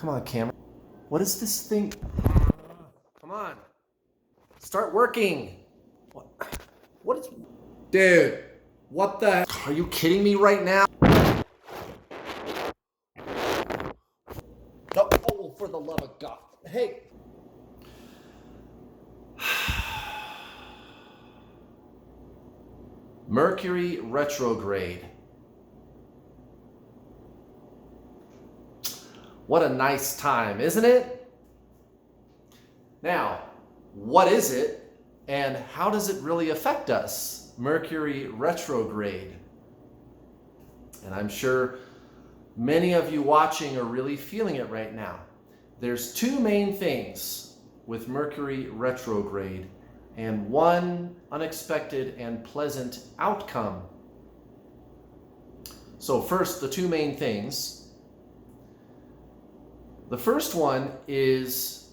Come on, camera. What is this thing? Come on. Start working. What is... Dude, what the... Are you kidding me right now? Oh, for the love of God. Hey. Mercury retrograde. What a nice time, isn't it? Now, what is it and how does it really affect us? Mercury retrograde. And I'm sure many of you watching are really feeling it right now. There's two main things with Mercury retrograde and one unexpected and pleasant outcome. So first, the two main things. The first one is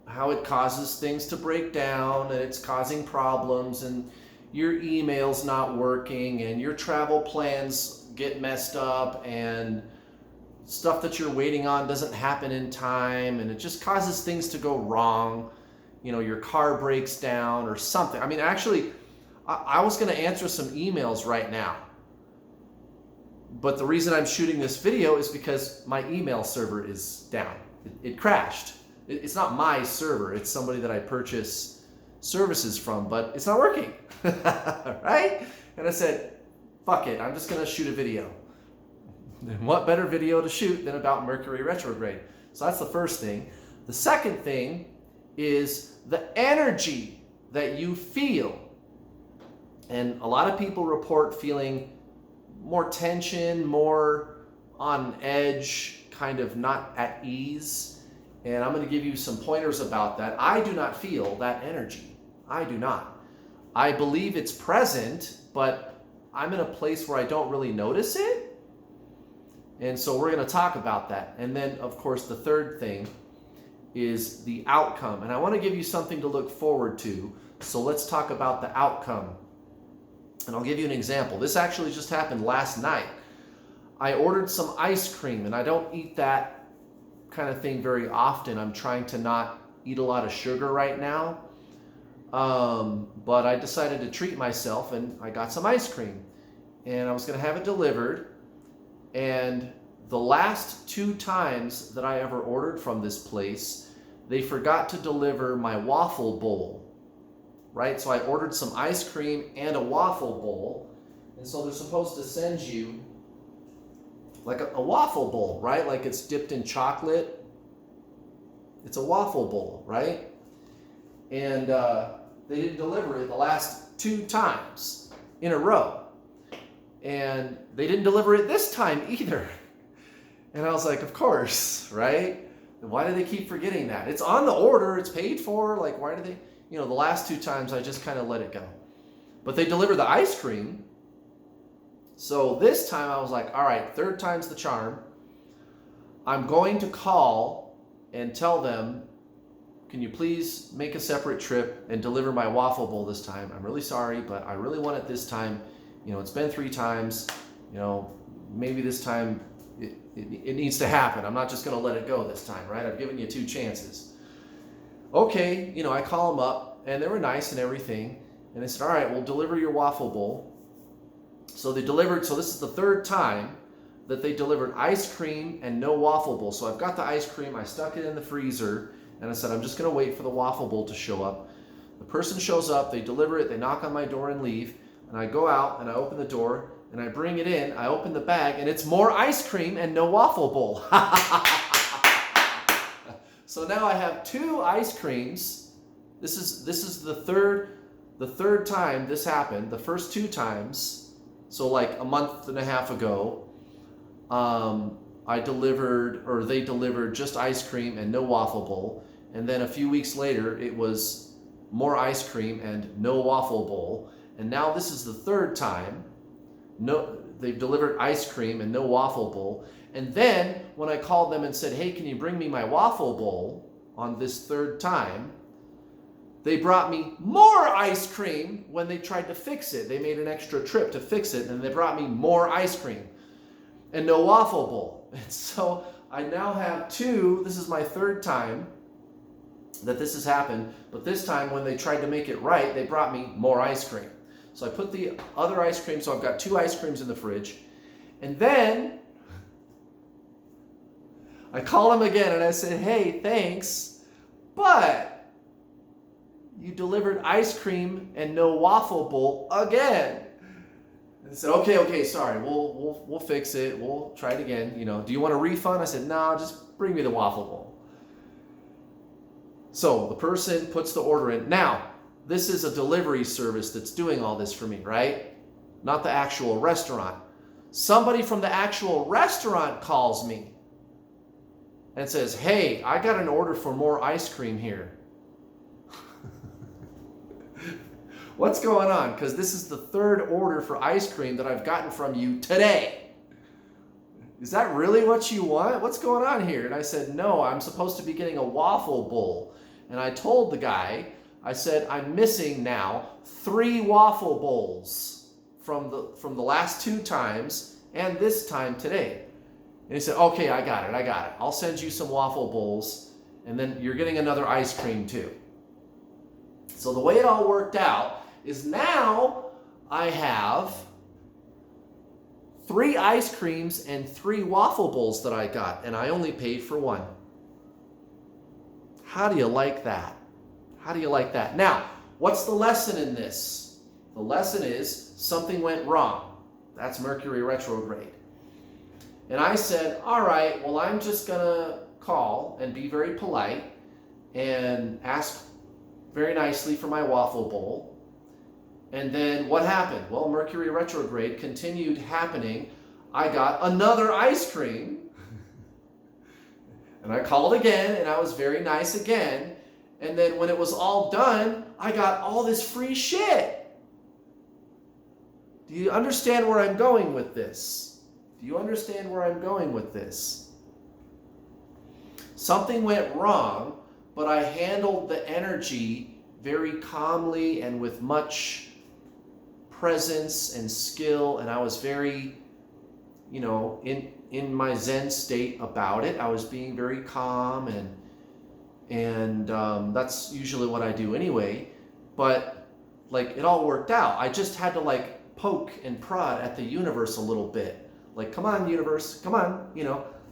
how it causes things to break down and it's causing problems and your email's not working and your travel plans get messed up and stuff that you're waiting on doesn't happen in time and it just causes things to go wrong. You know, your car breaks down or something. I mean, actually, I was going to answer some emails right now. But the reason I'm shooting this video is because my email server is down. It crashed. It's not my server. It's somebody that I purchase services from, but it's not working. Right? And I said, fuck it. I'm just going to shoot a video. And what better video to shoot than about Mercury retrograde? So that's the first thing. The second thing is the energy that you feel. And a lot of people report feeling more tension, more on edge, kind of not at ease. And I'm going to give you some pointers about that. I do not feel that energy. I do not. I believe it's present, but I'm in a place where I don't really notice it. And so we're going to talk about that. And then, of course, the third thing is the outcome. And I want to give you something to look forward to. So let's talk about the outcome. And I'll give you an example. This actually just happened last night. I ordered some ice cream, and I don't eat that kind of thing very often. I'm trying to not eat a lot of sugar right now. But I decided to treat myself, and I got some ice cream. And I was going to have it delivered. And the last 2 times that I ever ordered from this place, they forgot to deliver my waffle bowl. Right? So I ordered some ice cream and a waffle bowl. And so they're supposed to send you like a waffle bowl, right? Like it's dipped in chocolate. It's a waffle bowl, right? And they didn't deliver it the last 2 times in a row. And they didn't deliver it this time either. And I was like, of course, right? And why do they keep forgetting that? It's on the order, it's paid for. Like, why do they? You know, the last 2 times I just kind of let it go. But they delivered the ice cream. So this time I was like, all right, 3rd time's the charm. I'm going to call and tell them, can you please make a separate trip and deliver my waffle bowl this time? I'm really sorry, but I really want it this time. You know, it's been 3 times. You know, maybe this time it needs to happen. I'm not just going to let it go this time, right? I've given you 2 chances. Okay, you know, I call them up, and they were nice and everything. And they said, all right, we'll deliver your waffle bowl. So they delivered, so this is the 3rd time that they delivered ice cream and no waffle bowl. So I've got the ice cream, I stuck it in the freezer, and I said, I'm just going to wait for the waffle bowl to show up. The person shows up, they deliver it, they knock on my door and leave. And I go out, and I open the door, and I bring it in, I open the bag, and it's more ice cream and no waffle bowl. So now I have 2 ice creams. This is the third time this happened. The first 2 times, so like a month and a half ago, they delivered just ice cream and no waffle bowl. And then a few weeks later, it was more ice cream and no waffle bowl. And now this is the 3rd time. They've delivered ice cream and no waffle bowl. And then when I called them and said, hey, can you bring me my waffle bowl on this 3rd time, they brought me more ice cream when they tried to fix it. They made an extra trip to fix it, and they brought me more ice cream. and no waffle bowl. And so I now have two. This is my third time that this has happened, but this time when they tried to make it right, they brought me more ice cream. So I put the other ice cream, so I've got two ice creams in the fridge, and then I called them again and I said, hey, thanks, but you delivered ice cream and no waffle bowl again. And they said, okay, sorry, we'll fix it. We'll try it again. You know, do you want a refund? I said, no, just bring me the waffle bowl. So the person puts the order in. Now, this is a delivery service that's doing all this for me, right? Not the actual restaurant. Somebody from the actual restaurant calls me and says, hey, I got an order for more ice cream here. What's going on? Because this is the third order for ice cream that I've gotten from you today. Is that really what you want? What's going on here? And I said, no, I'm supposed to be getting a waffle bowl. And I told the guy, I said, I'm missing now 3 waffle bowls from the last 2 times and this time today. And he said, okay, I got it. I'll send you some waffle bowls, and then you're getting another ice cream too. So the way it all worked out is now I have 3 ice creams and 3 waffle bowls that I got, and I only paid for 1. How do you like that? How do you like that? Now, what's the lesson in this? The lesson is something went wrong. That's Mercury retrograde. And I said, all right, well, I'm just going to call and be very polite and ask very nicely for my waffle bowl. And then what happened? Well, Mercury retrograde continued happening. I got another ice cream. And I called again, and I was very nice again. And then when it was all done, I got all this free shit. Do you understand where I'm going with this? Do you understand where I'm going with this? Something went wrong, but I handled the energy very calmly and with much presence and skill, and I was very, in my Zen state about it. I was being very calm, and that's usually what I do anyway. But it all worked out. I just had to poke and prod at the universe a little bit. Come on, universe, come on.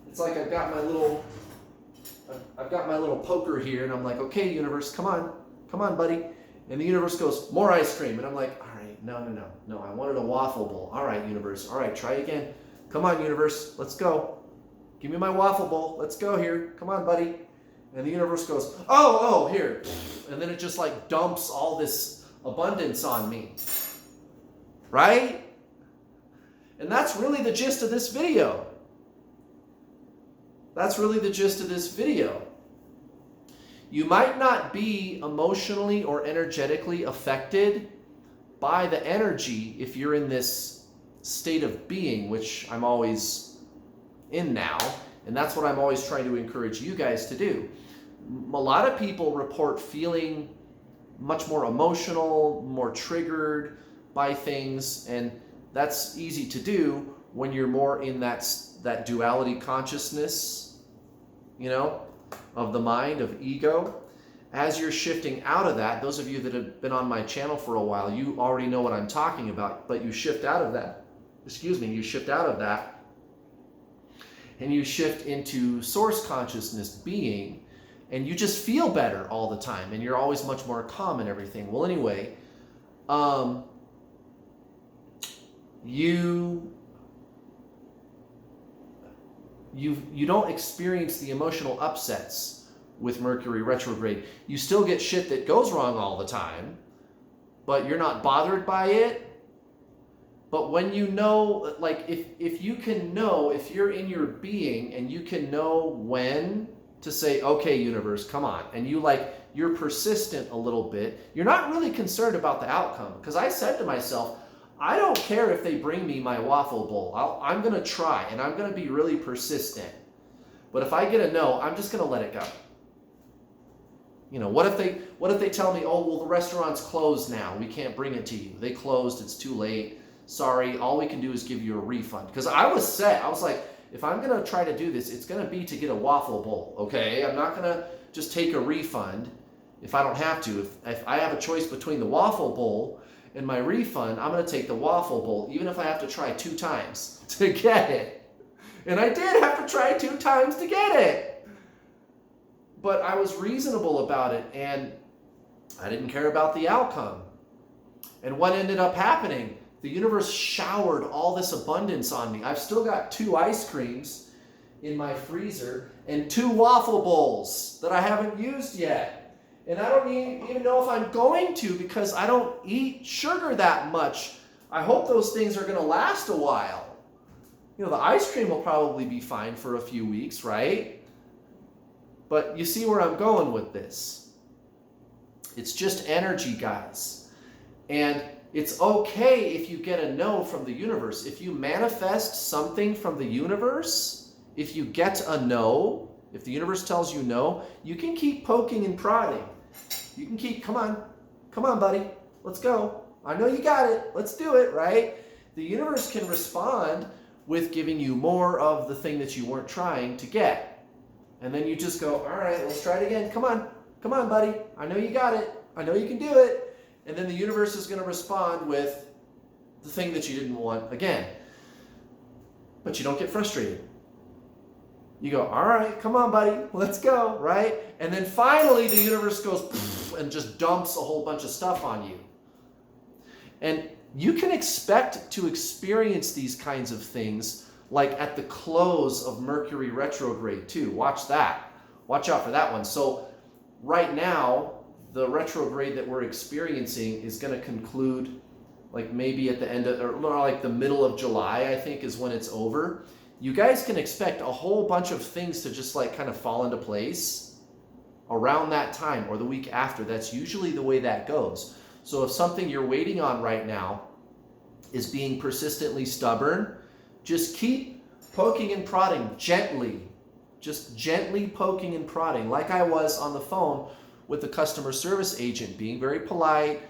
It's like I've got my little poker here, and I'm like, okay, universe, come on, buddy. And the universe goes, more ice cream. And I'm like, all right, no, I wanted a waffle bowl. All right, universe, all right, try again. Come on, universe, let's go. Give me my waffle bowl. Let's go here. Come on, buddy. And the universe goes, oh, here. And then it just dumps all this abundance on me. Right? And that's really the gist of this video. That's really the gist of this video. You might not be emotionally or energetically affected by the energy if you're in this state of being, which I'm always in now. And that's what I'm always trying to encourage you guys to do. A lot of people report feeling much more emotional, more triggered by things, and that's easy to do when you're more in that duality consciousness, of the mind, of ego. As you're shifting out of that, those of you that have been on my channel for a while, you already know what I'm talking about, but you shift out of that. You shift out of that, and you shift into source consciousness being, and you just feel better all the time, and you're always much more calm and everything. Well, anyway, you don't experience the emotional upsets with Mercury retrograde. You still get shit that goes wrong all the time, but you're not bothered by it. But when you know, if you can know, if you're in your being and you can know when to say, okay, universe, come on, and you're persistent a little bit, you're not really concerned about the outcome. Because I said to myself, I don't care if they bring me my waffle bowl. I'm going to try, and I'm going to be really persistent. But if I get a no, I'm just going to let it go. What if they tell me, oh, well, the restaurant's closed now. We can't bring it to you. They closed. It's too late. sorry, all we can do is give you a refund. Because I was set. I was like, if I'm going to try to do this, it's going to be to get a waffle bowl, okay? I'm not going to just take a refund if I don't have to. If I have a choice between the waffle bowl and my refund, I'm going to take the waffle bowl, even if I have to try 2 times to get it. And I did have to try 2 times to get it. But I was reasonable about it, and I didn't care about the outcome. And what ended up happening? The universe showered all this abundance on me. I've still got 2 ice creams in my freezer and 2 waffle bowls that I haven't used yet. And I don't even know if I'm going to, because I don't eat sugar that much. I hope those things are going to last a while. You know, the ice cream will probably be fine for a few weeks, right? But you see where I'm going with this. It's just energy, guys. And it's okay if you get a no from the universe. If you manifest something from the universe, if you get a no, if the universe tells you no, you can keep poking and prodding. You can keep, come on, buddy, let's go. I know you got it, let's do it, right? The universe can respond with giving you more of the thing that you weren't trying to get. And then you just go, all right, let's try it again. Come on, buddy, I know you got it. I know you can do it. And then the universe is going to respond with the thing that you didn't want again. But you don't get frustrated. You go, all right, come on, buddy, let's go, right? And then finally the universe goes and just dumps a whole bunch of stuff on you. And you can expect to experience these kinds of things like at the close of Mercury retrograde too. Watch that. Watch out for that one. So right now, the retrograde that we're experiencing is going to conclude like maybe at the end of, or like the middle of July, I think is when it's over. You guys can expect a whole bunch of things to just like kind of fall into place around that time or the week after. That's usually the way that goes. So if something you're waiting on right now is being persistently stubborn, just keep poking and prodding gently. Just gently poking and prodding like I was on the phone with the customer service agent, being very polite.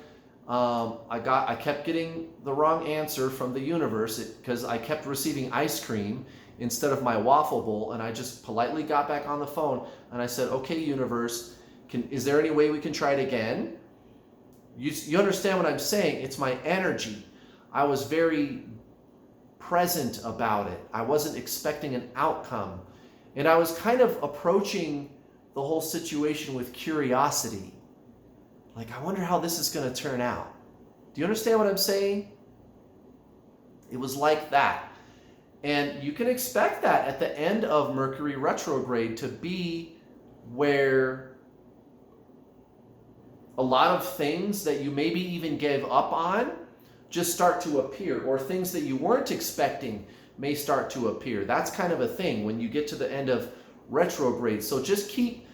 I kept getting the wrong answer from the universe because I kept receiving ice cream instead of my waffle bowl, and I just politely got back on the phone and I said, okay, universe, is there any way we can try it again? You understand what I'm saying? It's my energy. I was very present about it. I wasn't expecting an outcome. And I was kind of approaching the whole situation with curiosity. Like, I wonder how this is going to turn out. Do you understand what I'm saying? It was like that. And you can expect that at the end of Mercury retrograde to be where a lot of things that you maybe even gave up on just start to appear, or things that you weren't expecting may start to appear. That's kind of a thing when you get to the end of retrograde. So just keep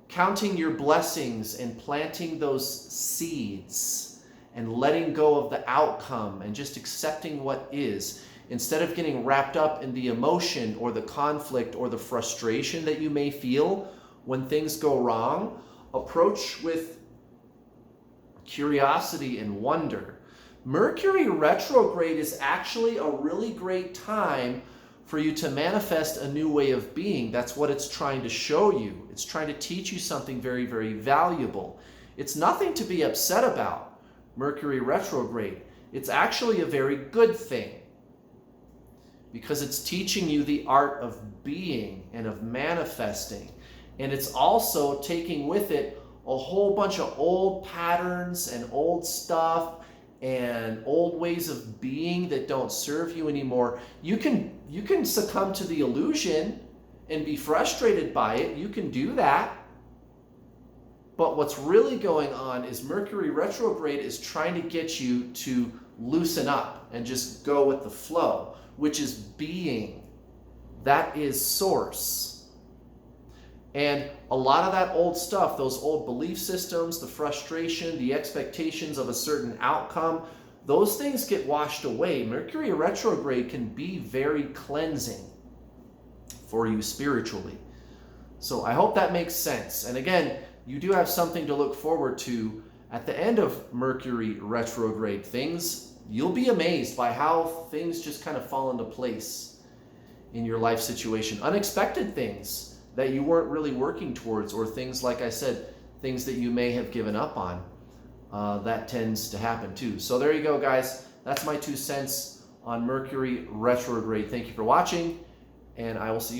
counting your blessings and planting those seeds and letting go of the outcome and just accepting what is, instead of getting wrapped up in the emotion or the conflict or the frustration that you may feel when things go wrong. Approach with curiosity and wonder. Mercury retrograde is actually a really great time for you to manifest a new way of being. That's what it's trying to show you. It's trying to teach you something very, very valuable. It's nothing to be upset about, Mercury retrograde. It's actually a very good thing because it's teaching you the art of being and of manifesting. And it's also taking with it a whole bunch of old patterns and old stuff and old ways of being that don't serve you anymore. You can succumb to the illusion and be frustrated by it. You can do that. But what's really going on is Mercury retrograde is trying to get you to loosen up and just go with the flow, which is being. That is source. And a lot of that old stuff, those old belief systems, the frustration, the expectations of a certain outcome, those things get washed away. Mercury retrograde can be very cleansing for you spiritually. So I hope that makes sense. And again, you do have something to look forward to at the end of Mercury retrograde. Things you'll be amazed by how things just kind of fall into place in your life situation. Unexpected things that you weren't really working towards, or things, like I said, things that you may have given up on. That tends to happen too. So there you go, guys. That's my 2 cents on Mercury retrograde. Thank you for watching, and I will see you next time.